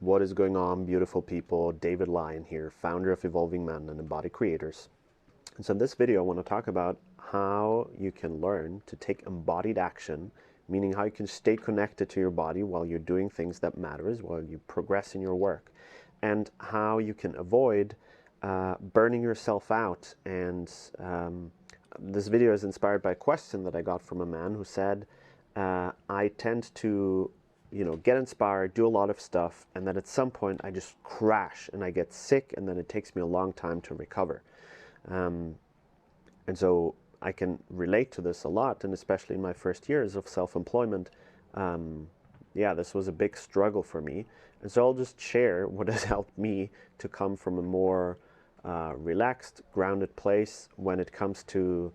What is going on, beautiful people? David Lyon here, founder of Evolving Men and Embodied Creators. And so in this video, I want to talk about how you can learn to take embodied action, meaning how you can stay connected to your body while you're doing things that matters, while you progress in your work, and how you can avoid burning yourself out. And this video is inspired by a question that I got from a man who said, I tend to get inspired, do a lot of stuff, and then at some point I just crash and I get sick, and then it takes me a long time to recover. And so I can relate to this a lot, and especially in my first years of self-employment, this was a big struggle for me. And so I'll just share what has helped me to come from a more relaxed, grounded place when it comes to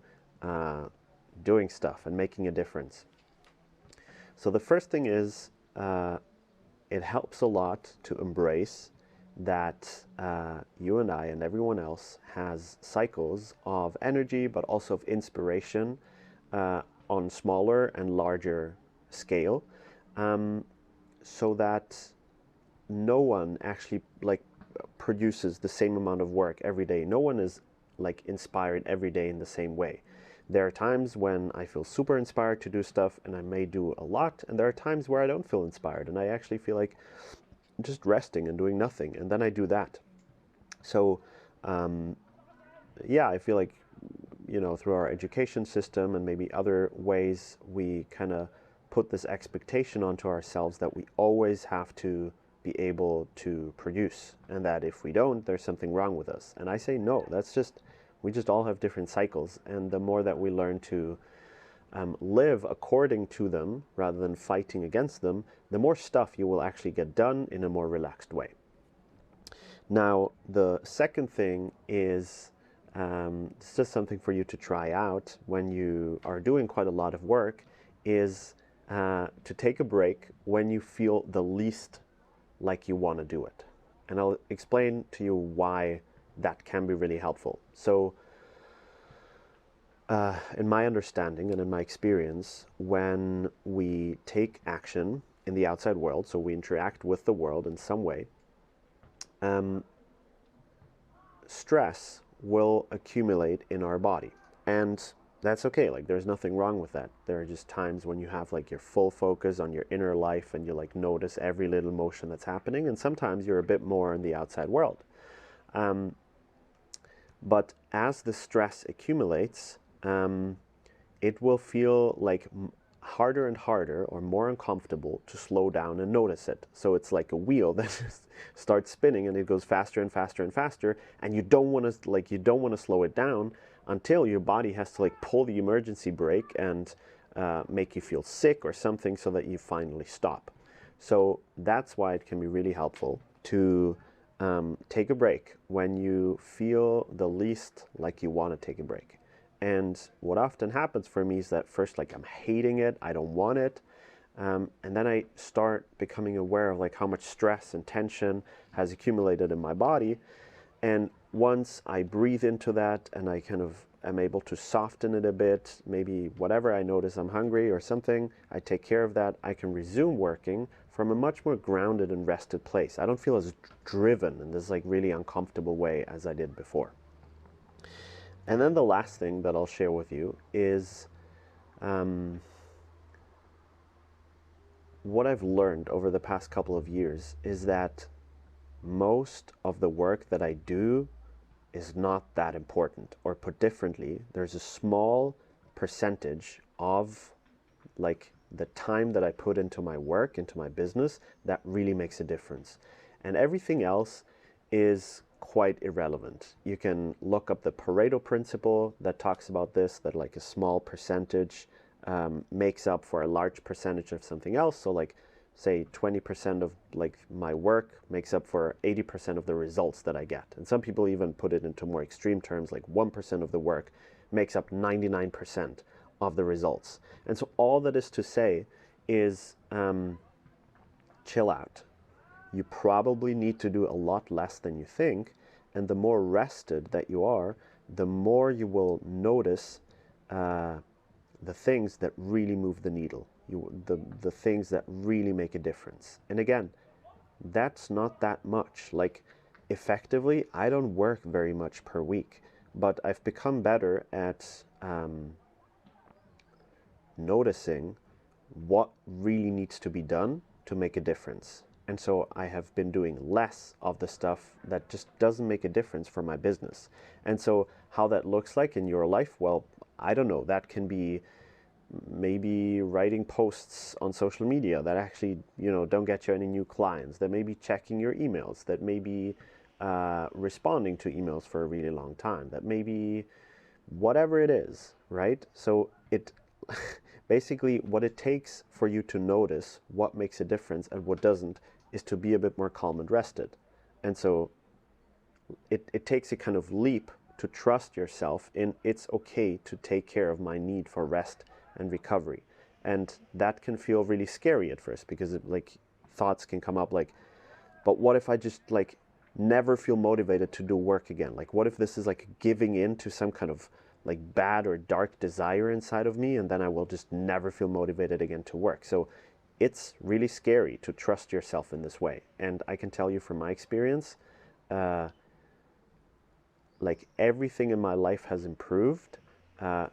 doing stuff and making a difference. So the first thing is, it helps a lot to embrace that you and I and everyone else has cycles of energy, but also of inspiration on smaller and larger scale, so that no one actually produces the same amount of work every day. No one is inspired every day in the same way. There are times when I feel super inspired to do stuff and I may do a lot, and there are times where I don't feel inspired and I actually feel like just resting and doing nothing, and then I do that. So I feel like through our education system and maybe other ways, we kind of put this expectation onto ourselves that we always have to be able to produce, and that if we don't, there's something wrong with us. And I say no, we just all have different cycles, and the more that we learn to live according to them rather than fighting against them, the more stuff you will actually get done in a more relaxed way. Now, the second thing is, it's just something for you to try out when you are doing quite a lot of work, is to take a break when you feel the least like you want to do it. And I'll explain to you why that can be really helpful. So in my understanding and in my experience, when we take action in the outside world, so we interact with the world in some way, stress will accumulate in our body. And that's okay. There's nothing wrong with that. There are just times when you have your full focus on your inner life and you notice every little motion that's happening, and sometimes you're a bit more in the outside world. But as the stress accumulates, it will feel harder and harder or more uncomfortable to slow down and notice it. So it's like a wheel that just starts spinning, and it goes faster and faster and faster, and you don't want to slow it down until your body has to pull the emergency brake and make you feel sick or something, so that you finally stop. So that's why it can be really helpful to take a break when you feel the least like you want to take a break. And what often happens for me is that first, I'm hating it, I don't want it, and then I start becoming aware of how much stress and tension has accumulated in my body. And once I breathe into that and I kind of am able to soften it a bit, maybe whatever I notice I'm hungry or something, I take care of that, I can resume working from a much more grounded and rested place. I don't feel as driven in this really uncomfortable way as I did before. And then the last thing that I'll share with you is what I've learned over the past couple of years is that most of the work that I do is not that important. Or put differently, there's a small percentage of the time that I put into my work, into my business, that really makes a difference. And everything else is quite irrelevant. You can look up the Pareto Principle that talks about this, that a small percentage makes up for a large percentage of something else. So say 20% of my work makes up for 80% of the results that I get. And some people even put it into more extreme terms, 1% of the work makes up 99% of the results. And so all that is to say is chill out. You probably need to do a lot less than you think, and the more rested that you are, the more you will notice the things that really move the needle, the things that really make a difference. And again, that's not that much. Like, effectively, I don't work very much per week, but I've become better at noticing what really needs to be done to make a difference. And so I have been doing less of the stuff that just doesn't make a difference for my business. And so how that looks like in your life, well, I don't know. That can be maybe writing posts on social media that actually, don't get you any new clients. That may be checking your emails. That may be responding to emails for a really long time. That may be whatever it is, right? So it basically, what it takes for you to notice what makes a difference and what doesn't is to be a bit more calm and rested. And so it takes a kind of leap to trust yourself in it's okay to take care of my need for rest and recovery. And that can feel really scary at first because thoughts can come up like, but what if I just never feel motivated to do work again? Like, what if this is like giving in to some kind of bad or dark desire inside of me, and then I will just never feel motivated again to work? So it's really scary to trust yourself in this way. And I can tell you from my experience, everything in my life has improved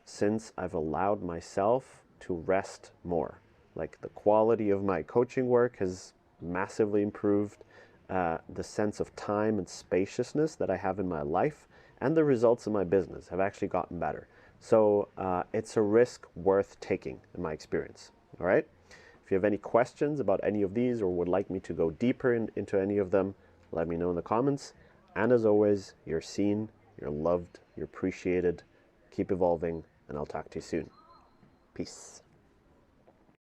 since I've allowed myself to rest more. Like, the quality of my coaching work has massively improved. The sense of time and spaciousness that I have in my life and the results in my business have actually gotten better. So it's a risk worth taking in my experience. All right. If you have any questions about any of these or would like me to go deeper into any of them, let me know in the comments. And as always, you're seen, you're loved, you're appreciated. Keep evolving, and I'll talk to you soon. Peace.